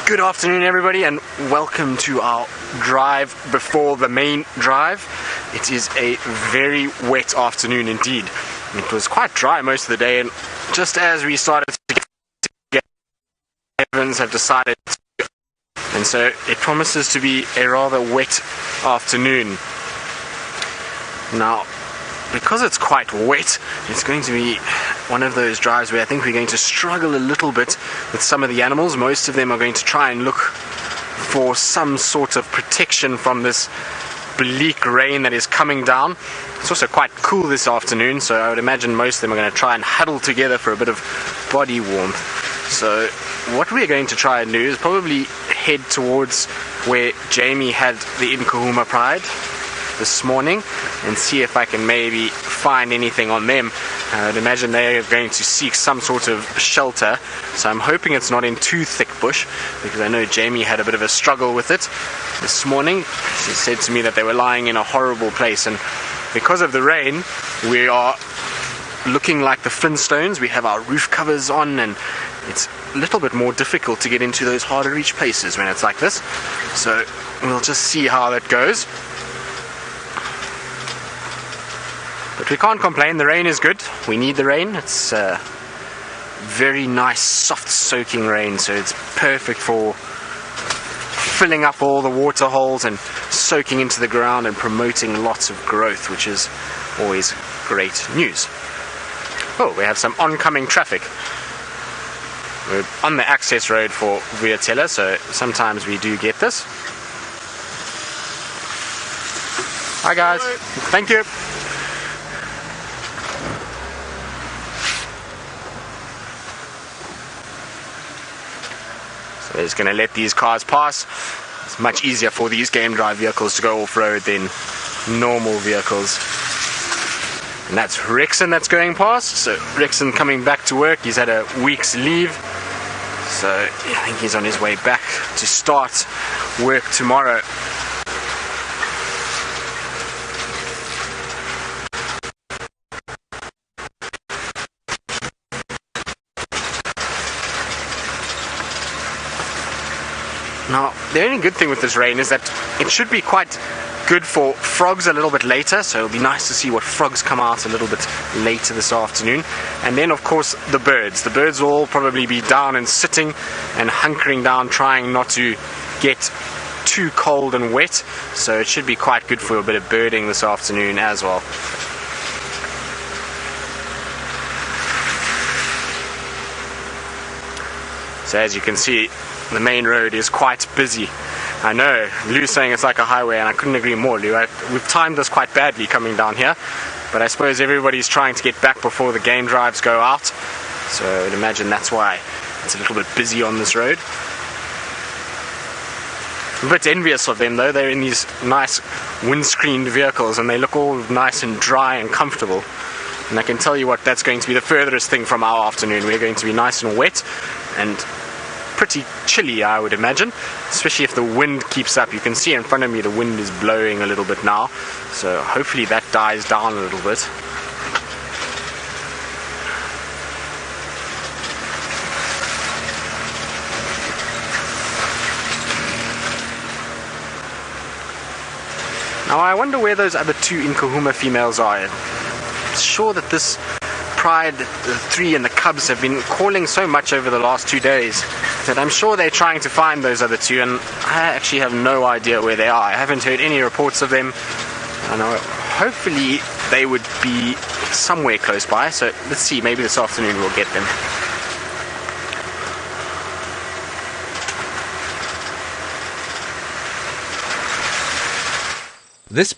Good afternoon everybody, and welcome to our drive before the main drive. It is a very wet afternoon indeed. It was quite dry most of the day, and just as we started to get heavens have decided to, and so it promises to be a rather wet afternoon. Now, because it's quite wet, it's going to be one of those drives where I think we're going to struggle a little bit with some of the animals. Most of them are going to try and look for some sort of protection from this bleak rain that is coming down. It's also quite cool this afternoon, so I would imagine most of them are going to try and huddle together for a bit of body warmth. So what we're going to try and do is probably head towards where Jamie had the Nkahuma Pride this morning and see if I can maybe find anything on them. I would imagine they are going to seek some sort of shelter, so I'm hoping it's not in too thick bush, because I know Jamie had a bit of a struggle with it this morning. She said to me that they were lying in a horrible place, and because of the rain we are looking like the Flintstones. We have our roof covers on, and it's a little bit more difficult to get into those hard to reach places when it's like this, so we'll just see how that goes. But we can't complain, the rain is good. We need the rain. It's very nice, soft soaking rain, so it's perfect for filling up all the water holes and soaking into the ground and promoting lots of growth, which is always great news. Oh, we have some oncoming traffic. We're on the access road for Vuyatela, so sometimes we do get this. Hi guys. Hello. Thank you. So it's going to let these cars pass. It's much easier for these game drive vehicles to go off-road than normal vehicles. And that's Rexon that's going past. So Rexon coming back to work. He's had a week's leave, so I think he's on his way back to start work tomorrow. Now, the only good thing with this rain is that it should be quite good for frogs a little bit later, so it'll be nice to see what frogs come out a little bit later this afternoon. And then of course the birds. The birds will all probably be down and sitting and hunkering down, trying not to get too cold and wet, so it should be quite good for a bit of birding this afternoon as well. So as you can see, the main road is quite busy. I know, Lou's saying it's like a highway, and I couldn't agree more, Lou. We've timed this quite badly coming down here, but I suppose everybody's trying to get back before the game drives go out, so I would imagine that's why it's a little bit busy on this road. I'm a bit envious of them though. They're in these nice windscreened vehicles and they look all nice and dry and comfortable. And I can tell you what, that's going to be the furthest thing from our afternoon. We're going to be nice and wet and pretty chilly, I would imagine, especially if the wind keeps up. You can see in front of me the wind is blowing a little bit now, so hopefully that dies down a little bit. Now I wonder where those other two Nkahuma females are. I'm sure that this Pride, the three and the cubs have been calling so much over the last 2 days that I'm sure they're trying to find those other two, and I actually have no idea where they are. I haven't heard any reports of them, and hopefully they would be somewhere close by, so let's see, maybe this afternoon we'll get them. This